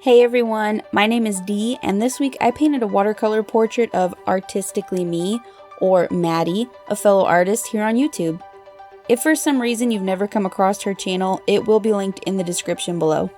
Hey everyone, my name is Dee, and this week I painted a watercolor portrait of ArtisticallyME, or Maddie, a fellow artist here on YouTube. If for some reason you've never come across her channel, it will be linked in the description below.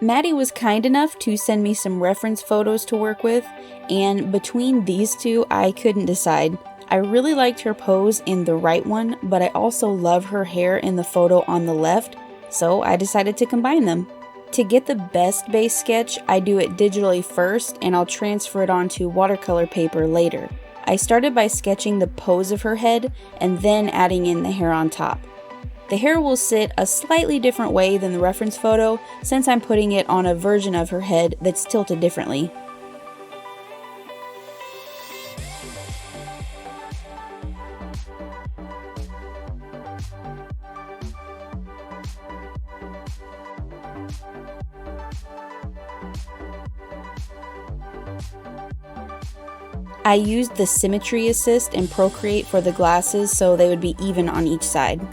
Maddie was kind enough to send me some reference photos to work with, and between these two I couldn't decide. I really liked her pose in the right one, but I also love her hair in the photo on the left, so I decided to combine them. To get the best base sketch, I do it digitally first and I'll transfer it onto watercolor paper later. I started by sketching the pose of her head and then adding in the hair on top. The hair will sit a slightly different way than the reference photo since I'm putting it on a version of her head that's tilted differently. I used the Symmetry Assist in Procreate for the glasses so they would be even on each side.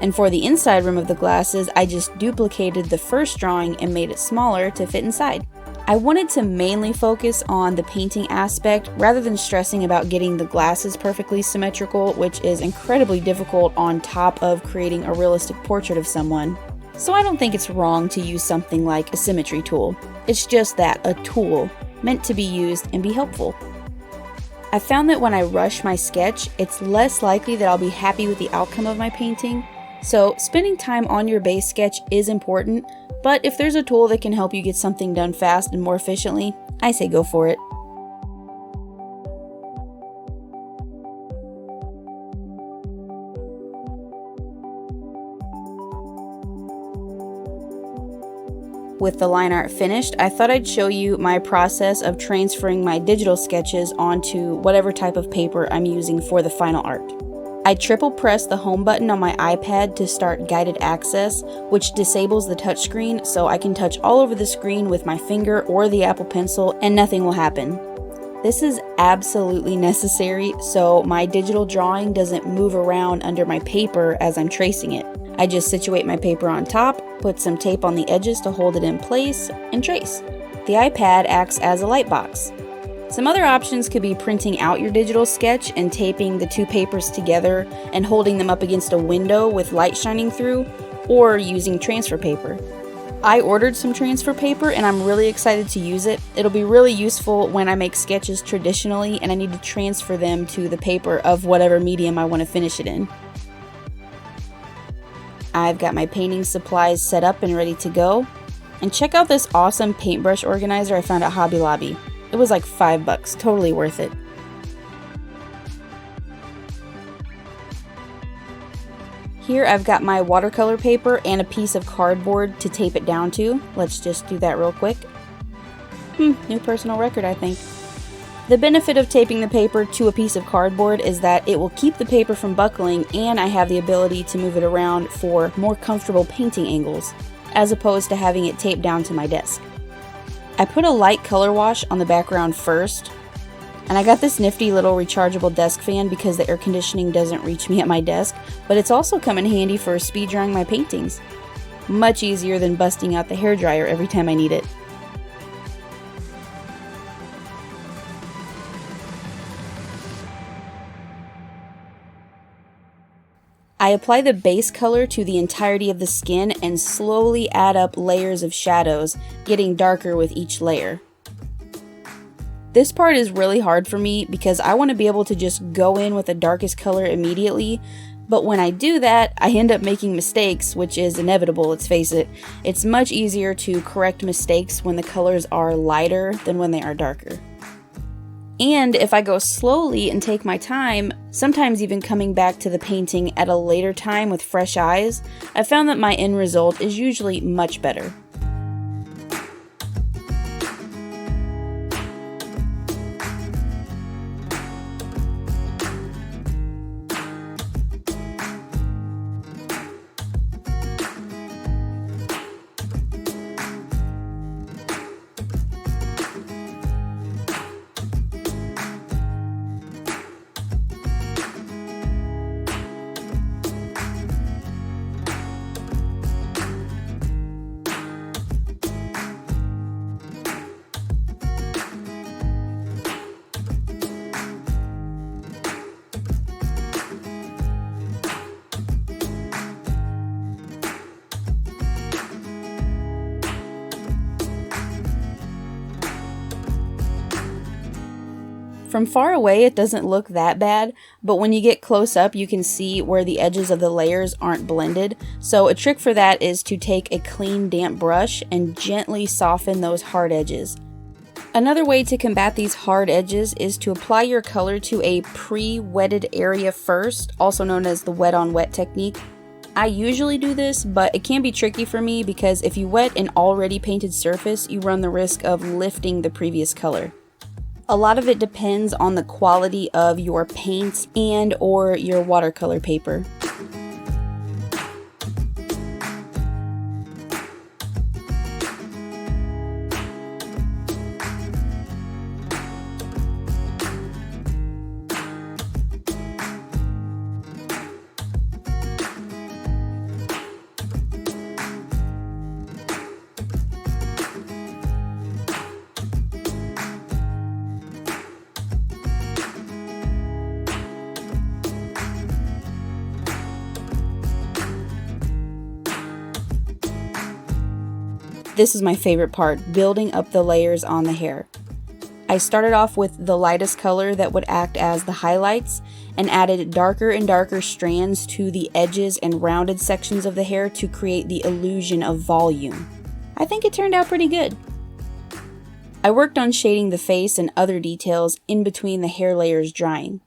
And for the inside rim of the glasses, I just duplicated the first drawing and made it smaller to fit inside. I wanted to mainly focus on the painting aspect rather than stressing about getting the glasses perfectly symmetrical, which is incredibly difficult on top of creating a realistic portrait of someone. So I don't think it's wrong to use something like a symmetry tool. It's just that, a tool, meant to be used and be helpful. I found that when I rush my sketch, it's less likely that I'll be happy with the outcome of my painting. So spending time on your base sketch is important, but if there's a tool that can help you get something done fast and more efficiently, I say go for it. With the line art finished, I thought I'd show you my process of transferring my digital sketches onto whatever type of paper I'm using for the final art. I triple press the home button on my iPad to start guided access, which disables the touchscreen so I can touch all over the screen with my finger or the Apple Pencil and nothing will happen. This is absolutely necessary so my digital drawing doesn't move around under my paper as I'm tracing it. I just situate my paper on top, put some tape on the edges to hold it in place, and trace. The iPad acts as a light box. Some other options could be printing out your digital sketch and taping the two papers together and holding them up against a window with light shining through, or using transfer paper. I ordered some transfer paper and I'm really excited to use it. It'll be really useful when I make sketches traditionally and I need to transfer them to the paper of whatever medium I want to finish it in. I've got my painting supplies set up and ready to go. And check out this awesome paintbrush organizer I found at Hobby Lobby. It was like $5, totally worth it. Here I've got my watercolor paper and a piece of cardboard to tape it down to. Let's just do that real quick. New personal record, I think. The benefit of taping the paper to a piece of cardboard is that it will keep the paper from buckling and I have the ability to move it around for more comfortable painting angles, as opposed to having it taped down to my desk. I put a light color wash on the background first, and I got this nifty little rechargeable desk fan because the air conditioning doesn't reach me at my desk, but it's also come in handy for speed drying my paintings. Much easier than busting out the hairdryer every time I need it. I apply the base color to the entirety of the skin and slowly add up layers of shadows, getting darker with each layer. This part is really hard for me because I want to be able to just go in with the darkest color immediately, but when I do that, I end up making mistakes, which is inevitable, let's face it. It's much easier to correct mistakes when the colors are lighter than when they are darker. And if I go slowly and take my time, sometimes even coming back to the painting at a later time with fresh eyes, I found that my end result is usually much better. From far away, it doesn't look that bad, but when you get close up, you can see where the edges of the layers aren't blended. So a trick for that is to take a clean, damp brush and gently soften those hard edges. Another way to combat these hard edges is to apply your color to a pre-wetted area first, also known as the wet on wet technique. I usually do this, but it can be tricky for me because if you wet an already painted surface, you run the risk of lifting the previous color. A lot of it depends on the quality of your paints and or your watercolor paper. This is my favorite part, building up the layers on the hair. I started off with the lightest color that would act as the highlights and added darker and darker strands to the edges and rounded sections of the hair to create the illusion of volume. I think it turned out pretty good. I worked on shading the face and other details in between the hair layers drying.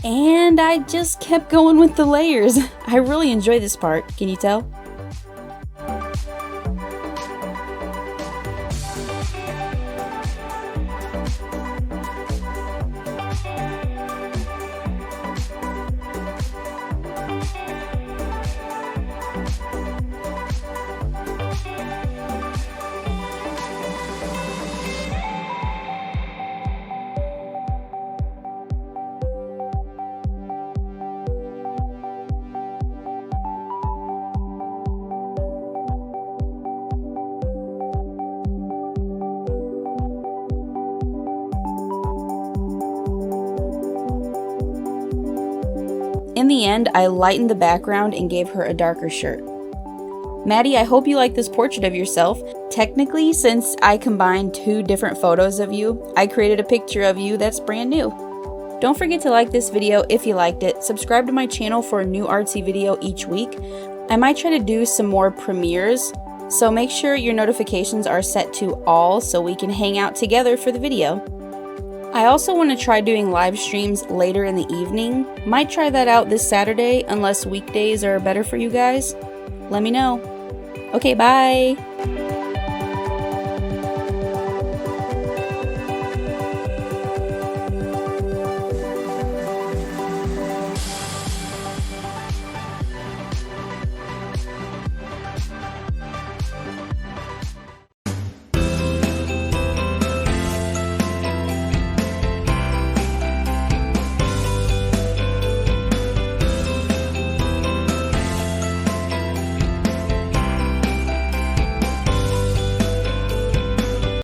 And I just kept going with the layers. I really enjoy this part, can you tell? In the end, I lightened the background and gave her a darker shirt. Maddie, I hope you like this portrait of yourself. Technically, since I combined 2 different photos of you, I created a picture of you that's brand new. Don't forget to like this video if you liked it, subscribe to my channel for a new artsy video each week. I might try to do some more premieres, so make sure your notifications are set to all so we can hang out together for the video. I also want to try doing live streams later in the evening. Might try that out this Saturday unless weekdays are better for you guys. Let me know. Okay, bye!